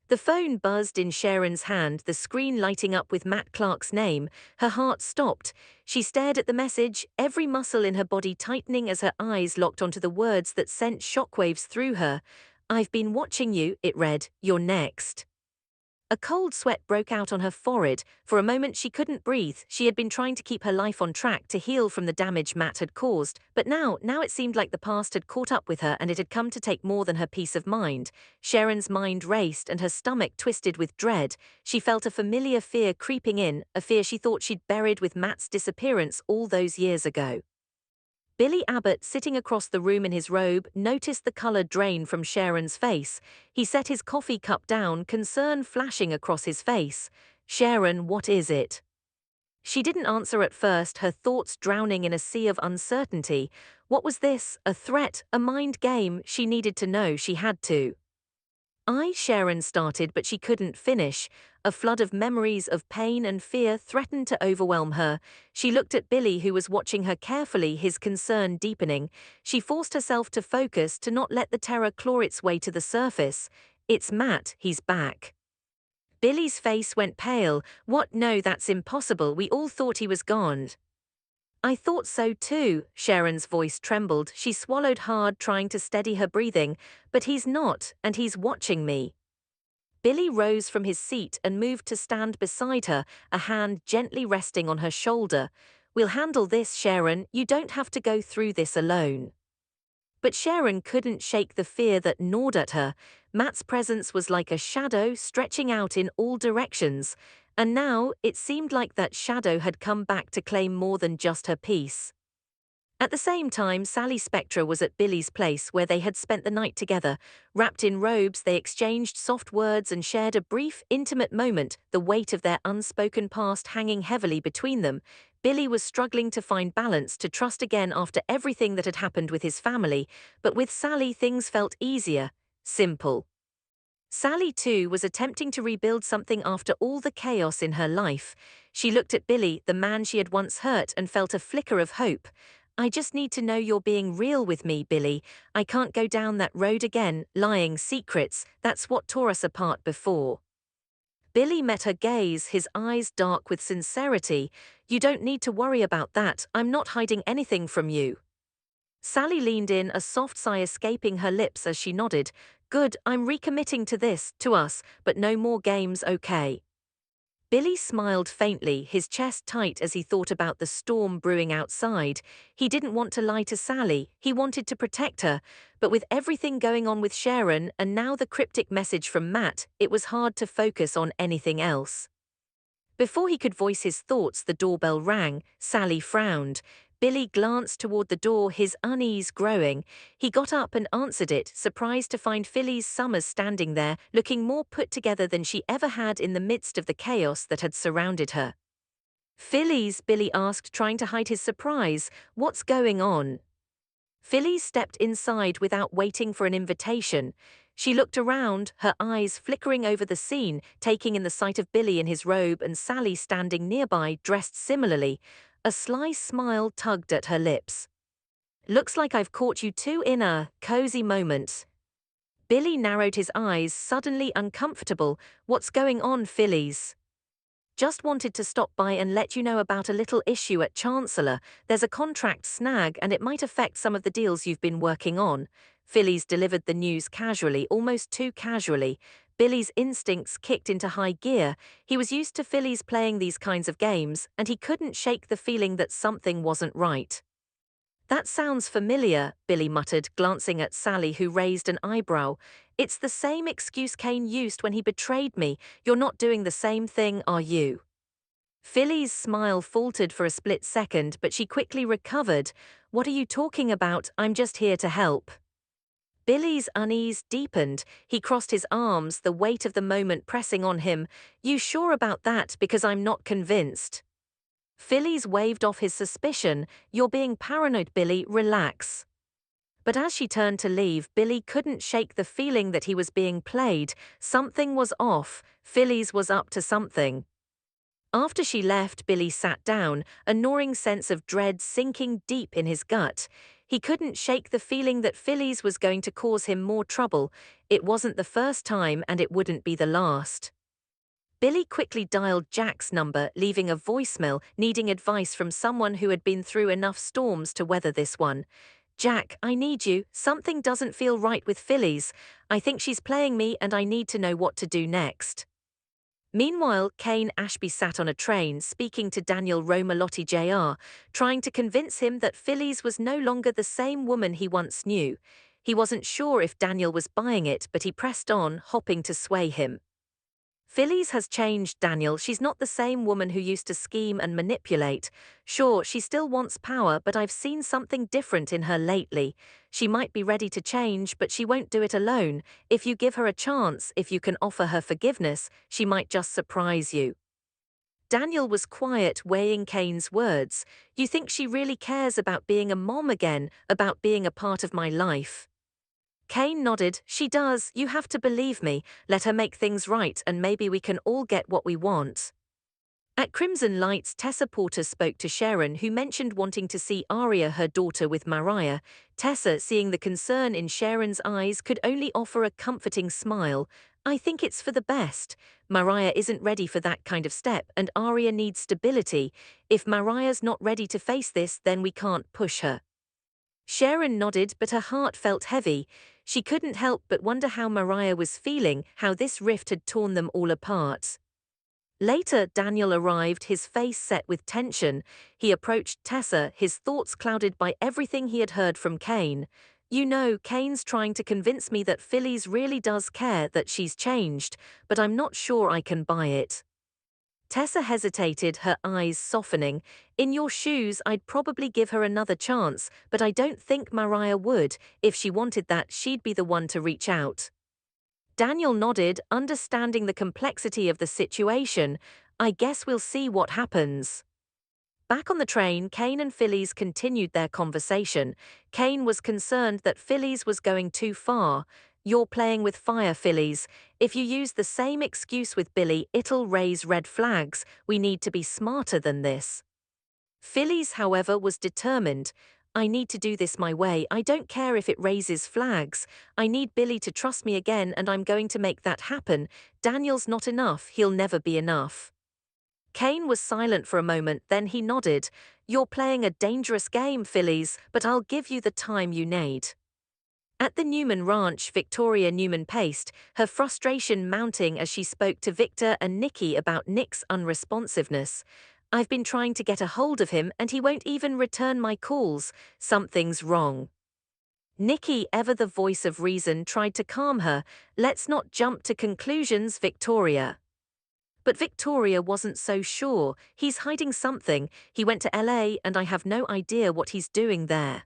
The phone buzzed in Sharon's hand, the screen lighting up with Matt Clark's name. Her heart stopped. She stared at the message, every muscle in her body tightening as her eyes locked onto the words that sent shockwaves through her. "I've been watching you," it read. "You're next." A cold sweat broke out on her forehead. For a moment she couldn't breathe. She had been trying to keep her life on track to heal from the damage Matt had caused, but now it seemed like the past had caught up with her and it had come to take more than her peace of mind. Sharon's mind raced and her stomach twisted with dread. She felt a familiar fear creeping in, a fear she thought she'd buried with Matt's disappearance all those years ago. Billy Abbott, sitting across the room in his robe, noticed the color drain from Sharon's face. He set his coffee cup down, concern flashing across his face. "Sharon, what is it?" She didn't answer at first, her thoughts drowning in a sea of uncertainty. What was this? A threat? A mind game? She needed to know, she had to. Sharon started, but she couldn't finish. A flood of memories of pain and fear threatened to overwhelm her. She looked at Billy, who was watching her carefully, his concern deepening. She forced herself to focus, to not let the terror claw its way to the surface. "It's Matt, he's back." Billy's face went pale. "What? No, that's impossible. We all thought he was gone." "I thought so too." Sharon's voice trembled. She swallowed hard, trying to steady her breathing. "But he's not, and he's watching me." Billy rose from his seat and moved to stand beside her, a hand gently resting on her shoulder. "We'll handle this, Sharon. You don't have to go through this alone." But Sharon couldn't shake the fear that gnawed at her. Matt's presence was like a shadow stretching out in all directions, and now it seemed like that shadow had come back to claim more than just her peace. At the same time, Sally Spectra was at Billy's place where they had spent the night together. Wrapped in robes, they exchanged soft words and shared a brief, intimate moment, the weight of their unspoken past hanging heavily between them. Billy was struggling to find balance, to trust again after everything that had happened with his family, but with Sally things felt easier, simple. Sally, too, was attempting to rebuild something after all the chaos in her life. She looked at Billy, the man she had once hurt, and felt a flicker of hope. "I just need to know you're being real with me, Billy. I can't go down that road again, lying, secrets. That's what tore us apart before." Billy met her gaze, his eyes dark with sincerity. "You don't need to worry about that. I'm not hiding anything from you." Sally leaned in, a soft sigh escaping her lips as she nodded. "Good, I'm recommitting to this, to us, but no more games, okay?" Billy smiled faintly, his chest tight as he thought about the storm brewing outside. He didn't want to lie to Sally, he wanted to protect her, but with everything going on with Sharon and now the cryptic message from Matt, it was hard to focus on anything else. Before he could voice his thoughts, the doorbell rang. Sally frowned. Billy glanced toward the door, his unease growing. He got up and answered it, surprised to find Phyllis Summers standing there, looking more put together than she ever had in the midst of the chaos that had surrounded her. "Phyllis," Billy asked, trying to hide his surprise, "what's going on?" Phyllis stepped inside without waiting for an invitation. She looked around, her eyes flickering over the scene, taking in the sight of Billy in his robe and Sally standing nearby, dressed similarly. A sly smile tugged at her lips. "Looks like I've caught you two in a cozy moment." Billy narrowed his eyes, suddenly uncomfortable. "What's going on, Phyllis?" "Just wanted to stop by and let you know about a little issue at Chancellor. There's a contract snag and it might affect some of the deals you've been working on." Phyllis delivered the news casually, almost too casually. Billy's instincts kicked into high gear. He was used to Phyllis playing these kinds of games, and he couldn't shake the feeling that something wasn't right. "That sounds familiar," Billy muttered, glancing at Sally, who raised an eyebrow. "It's the same excuse Kane used when he betrayed me. You're not doing the same thing, are you?" Phyllis' smile faltered for a split second, but she quickly recovered. "What are you talking about? I'm just here to help." Billy's unease deepened. He crossed his arms, the weight of the moment pressing on him. "You sure about that? Because I'm not convinced." Phyllis waved off his suspicion. "You're being paranoid, Billy, relax." But as she turned to leave, Billy couldn't shake the feeling that he was being played. Something was off. Phyllis was up to something. After she left, Billy sat down, a gnawing sense of dread sinking deep in his gut. He couldn't shake the feeling that Phillies was going to cause him more trouble. It wasn't the first time and it wouldn't be the last. Billy quickly dialed Jack's number, leaving a voicemail, needing advice from someone who had been through enough storms to weather this one. "Jack, I need you. Something doesn't feel right with Phillies. I think she's playing me and I need to know what to do next." Meanwhile, Kane Ashby sat on a train speaking to Daniel Romalotti Jr., trying to convince him that Phillies was no longer the same woman he once knew. He wasn't sure if Daniel was buying it, but he pressed on, hoping to sway him. "Phillies has changed, Daniel. She's not the same woman who used to scheme and manipulate. Sure, she still wants power, but I've seen something different in her lately. She might be ready to change, but she won't do it alone. If you give her a chance, if you can offer her forgiveness, she might just surprise you." Daniel was quiet, weighing Kane's words. "You think she really cares about being a mom again, about being a part of my life?" Kane nodded. "She does. You have to believe me. Let her make things right and maybe we can all get what we want." At Crimson Lights, Tessa Porter spoke to Sharon, who mentioned wanting to see Aria, her daughter, with Mariah. Tessa, seeing the concern in Sharon's eyes, could only offer a comforting smile. "I think it's for the best. Mariah isn't ready for that kind of step and Aria needs stability. If Mariah's not ready to face this, then we can't push her." Sharon nodded, but her heart felt heavy. She couldn't help but wonder how Mariah was feeling, how this rift had torn them all apart. Later, Daniel arrived, his face set with tension. He approached Tessa, his thoughts clouded by everything he had heard from Kane. "You know, Kane's trying to convince me that Phillies really does care, that she's changed, but I'm not sure I can buy it." Tessa hesitated, her eyes softening. "In your shoes, I'd probably give her another chance, but I don't think Mariah would. If she wanted that, she'd be the one to reach out." Daniel nodded, understanding the complexity of the situation. "I guess we'll see what happens." Back on the train, Kane and Phillies continued their conversation. Kane was concerned that Phillies was going too far. "You're playing with fire, Phillies. If you use the same excuse with Billy, it'll raise red flags. We need to be smarter than this." Phillies, however, was determined. "I need to do this my way. I don't care if it raises flags. I need Billy to trust me again and I'm going to make that happen. Daniel's not enough. He'll never be enough." Kane was silent for a moment, then he nodded. "You're playing a dangerous game, Phillies, but I'll give you the time you need." At the Newman ranch, Victoria Newman paced, her frustration mounting as she spoke to Victor and Nikki about Nick's unresponsiveness. "I've been trying to get a hold of him and he won't even return my calls. Something's wrong." Nikki, ever the voice of reason, tried to calm her. "Let's not jump to conclusions, Victoria." But Victoria wasn't so sure. "He's hiding something. He went to LA and I have no idea what he's doing there."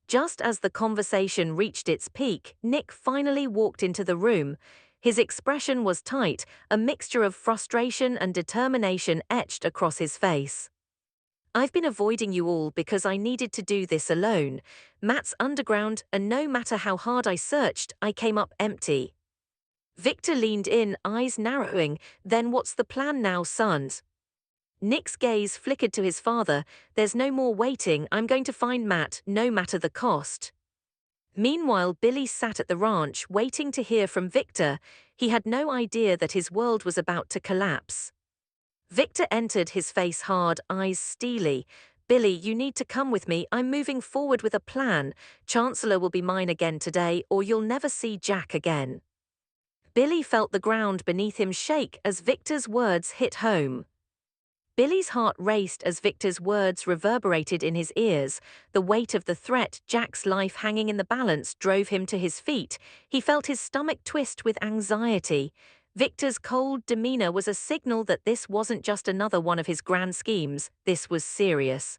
Just as the conversation reached its peak, Nick finally walked into the room. His expression was tight, a mixture of frustration and determination etched across his face. "I've been avoiding you all because I needed to do this alone. Matt's underground, and no matter how hard I searched, I came up empty." Victor leaned in, eyes narrowing. "Then what's the plan now, son?" Nick's gaze flickered to his father. "There's no more waiting. I'm going to find Matt, no matter the cost." Meanwhile, Billy sat at the ranch, waiting to hear from Victor. He had no idea that his world was about to collapse. Victor entered, his face hard, eyes steely. "Billy, you need to come with me. I'm moving forward with a plan. Chancellor will be mine again today, or you'll never see Jack again." Billy felt the ground beneath him shake as Victor's words hit home. Billy's heart raced as Victor's words reverberated in his ears. The weight of the threat, Jack's life hanging in the balance, drove him to his feet. He felt his stomach twist with anxiety. Victor's cold demeanor was a signal that this wasn't just another one of his grand schemes. This was serious.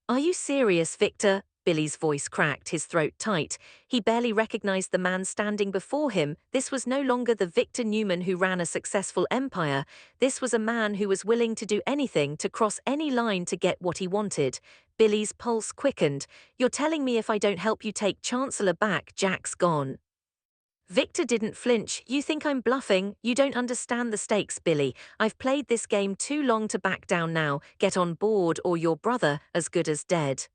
"Are you serious, Victor?" Billy's voice cracked, his throat tight. He barely recognized the man standing before him. This was no longer the Victor Newman who ran a successful empire. This was a man who was willing to do anything, to cross any line to get what he wanted. Billy's pulse quickened. "You're telling me if I don't help you take Chancellor back, Jack's gone?" Victor didn't flinch. "You think I'm bluffing? You don't understand the stakes, Billy. I've played this game too long to back down now. Get on board or your brother, as good as dead."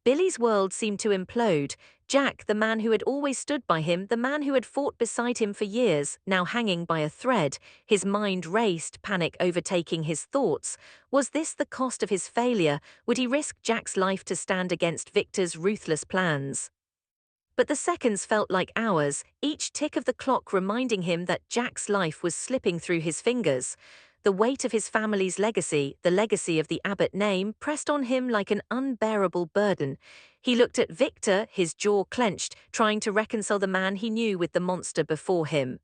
Billy's world seemed to implode. Jack, the man who had always stood by him, the man who had fought beside him for years, now hanging by a thread. His mind raced, panic overtaking his thoughts. Was this the cost of his failure? Would he risk Jack's life to stand against Victor's ruthless plans? But the seconds felt like hours, each tick of the clock reminding him that Jack's life was slipping through his fingers. The weight of his family's legacy, the legacy of the Abbott name, pressed on him like an unbearable burden. He looked at Victor, his jaw clenched, trying to reconcile the man he knew with the monster before him.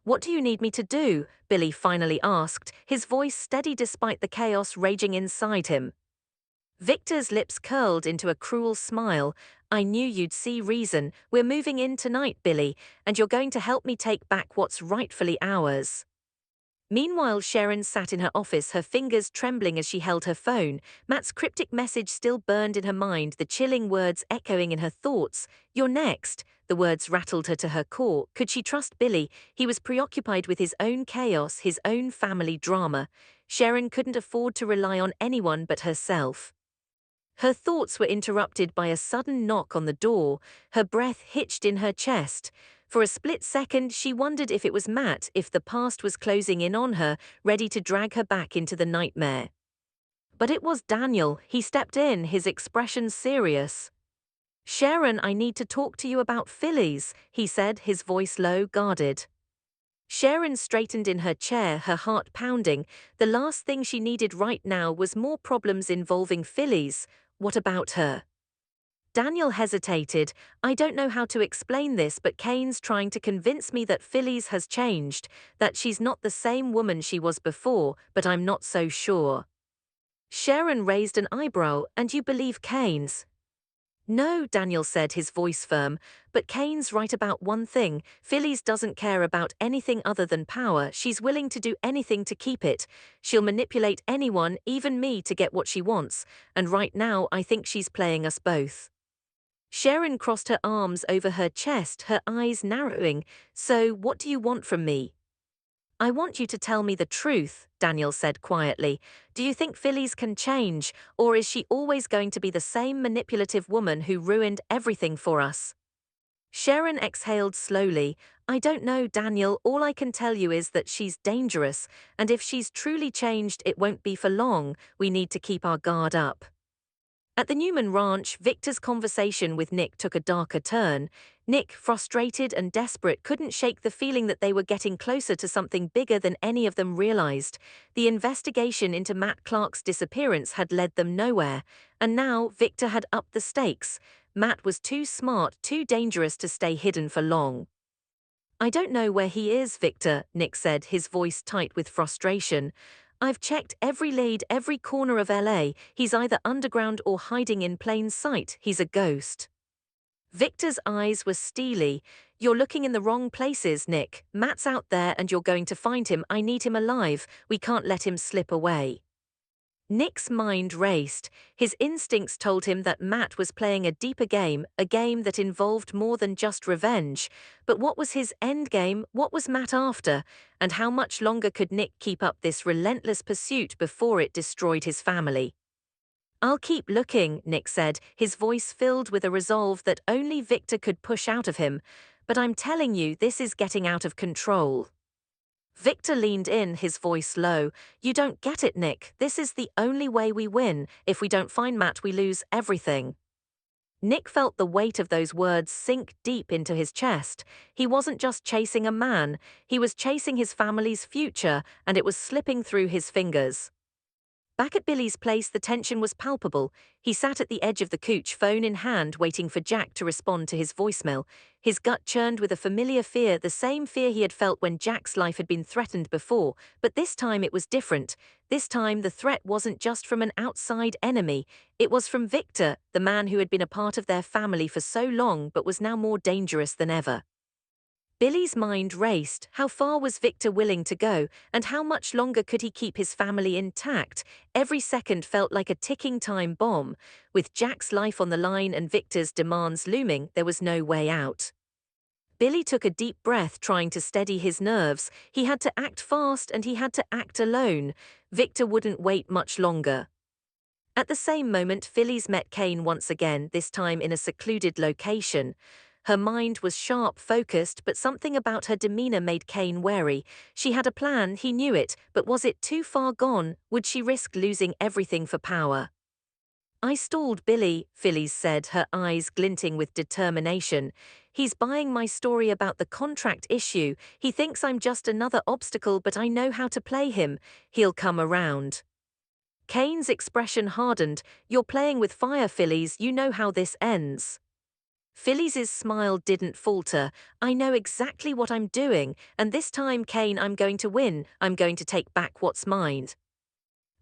"What do you need me to do?" Billy finally asked, his voice steady despite the chaos raging inside him. Victor's lips curled into a cruel smile. "I knew you'd see reason. We're moving in tonight, Billy, and you're going to help me take back what's rightfully ours." Meanwhile, Sharon sat in her office, her fingers trembling as she held her phone. Matt's cryptic message still burned in her mind, the chilling words echoing in her thoughts. "You're next." The words rattled her to her core. Could she trust Billy? He was preoccupied with his own chaos, his own family drama. Sharon couldn't afford to rely on anyone but herself. Her thoughts were interrupted by a sudden knock on the door. Her breath hitched in her chest. For a split second, she wondered if it was Matt, if the past was closing in on her, ready to drag her back into the nightmare. But it was Daniel. He stepped in, his expression serious. "Sharon, I need to talk to you about Phillies," he said, his voice low, guarded. Sharon straightened in her chair, her heart pounding. The last thing she needed right now was more problems involving Phillies. What about her? Daniel hesitated. "I don't know how to explain this, but Kane's trying to convince me that Phillies has changed, that she's not the same woman she was before, but I'm not so sure." Sharon raised an eyebrow. "And you believe Kane's?" "No," Daniel said, his voice firm, "but Kane's right about one thing. Phillies doesn't care about anything other than power. She's willing to do anything to keep it. She'll manipulate anyone, even me, to get what she wants, and right now I think she's playing us both." Sharon crossed her arms over her chest, her eyes narrowing. "So, what do you want from me?" "I want you to tell me the truth," Daniel said quietly. "Do you think Phillies can change, or is she always going to be the same manipulative woman who ruined everything for us?" Sharon exhaled slowly. "I don't know, Daniel. All I can tell you is that she's dangerous, and if she's truly changed, it won't be for long. We need to keep our guard up." At the Newman ranch, Victor's conversation with Nick took a darker turn. Nick, frustrated and desperate, couldn't shake the feeling that they were getting closer to something bigger than any of them realized. The investigation into Matt Clark's disappearance had led them nowhere, and now Victor had upped the stakes. Matt was too smart, too dangerous to stay hidden for long. "I don't know where he is, Victor," Nick said, his voice tight with frustration. "I've checked every lead, every corner of LA. He's either underground or hiding in plain sight. He's a ghost." Victor's eyes were steely. "You're looking in the wrong places, Nick. Matt's out there and you're going to find him. I need him alive. We can't let him slip away." Nick's mind raced. His instincts told him that Matt was playing a deeper game, a game that involved more than just revenge. But what was his end game? What was Matt after? And how much longer could Nick keep up this relentless pursuit before it destroyed his family? "I'll keep looking," Nick said, his voice filled with a resolve that only Victor could push out of him. "But I'm telling you, this is getting out of control." Victor leaned in, his voice low. "You don't get it, Nick. This is the only way we win. If we don't find Matt, we lose everything." Nick felt the weight of those words sink deep into his chest. He wasn't just chasing a man, he was chasing his family's future, and it was slipping through his fingers. Back at Billy's place, the tension was palpable. He sat at the edge of the couch, phone in hand, waiting for Jack to respond to his voicemail. His gut churned with a familiar fear, the same fear he had felt when Jack's life had been threatened before. But this time it was different. This time the threat wasn't just from an outside enemy. It was from Victor, the man who had been a part of their family for so long but was now more dangerous than ever. Billy's mind raced. How far was Victor willing to go, and how much longer could he keep his family intact? Every second felt like a ticking time bomb. With Jack's life on the line and Victor's demands looming, there was no way out. Billy took a deep breath, trying to steady his nerves. He had to act fast, and he had to act alone. Victor wouldn't wait much longer. At the same moment, Phyllis met Kane once again, this time in a secluded location. Her mind was sharp, focused, but something about her demeanor made Kane wary. She had a plan, he knew it, but was it too far gone? Would she risk losing everything for power? I stalled Billy, Phyllis said, her eyes glinting with determination. He's buying my story about the contract issue. He thinks I'm just another obstacle, but I know how to play him. He'll come around. Kane's expression hardened. You're playing with fire, Phyllis. You know how this ends. Phyllis's smile didn't falter. I know exactly what I'm doing, and this time, Kane, I'm going to win. I'm going to take back what's mine.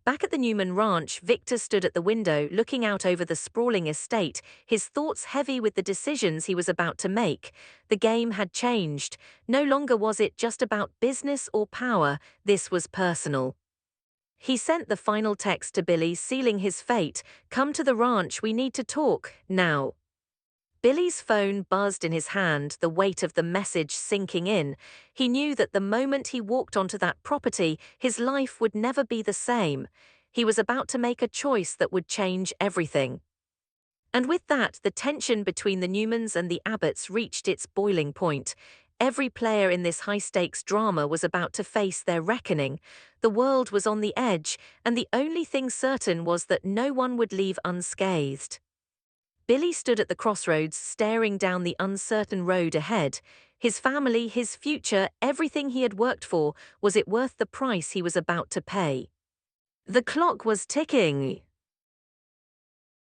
Back at the Newman ranch, Victor stood at the window, looking out over the sprawling estate, his thoughts heavy with the decisions he was about to make. The game had changed. No longer was it just about business or power, this was personal. He sent the final text to Billy, sealing his fate. Come to the ranch, we need to talk, now. Billy's phone buzzed in his hand, the weight of the message sinking in. He knew that the moment he walked onto that property, his life would never be the same. He was about to make a choice that would change everything. And with that, the tension between the Newmans and the Abbotts reached its boiling point. Every player in this high-stakes drama was about to face their reckoning. The world was on the edge, and the only thing certain was that no one would leave unscathed. Billy stood at the crossroads, staring down the uncertain road ahead. His family, his future, everything he had worked for, was it worth the price he was about to pay? The clock was ticking.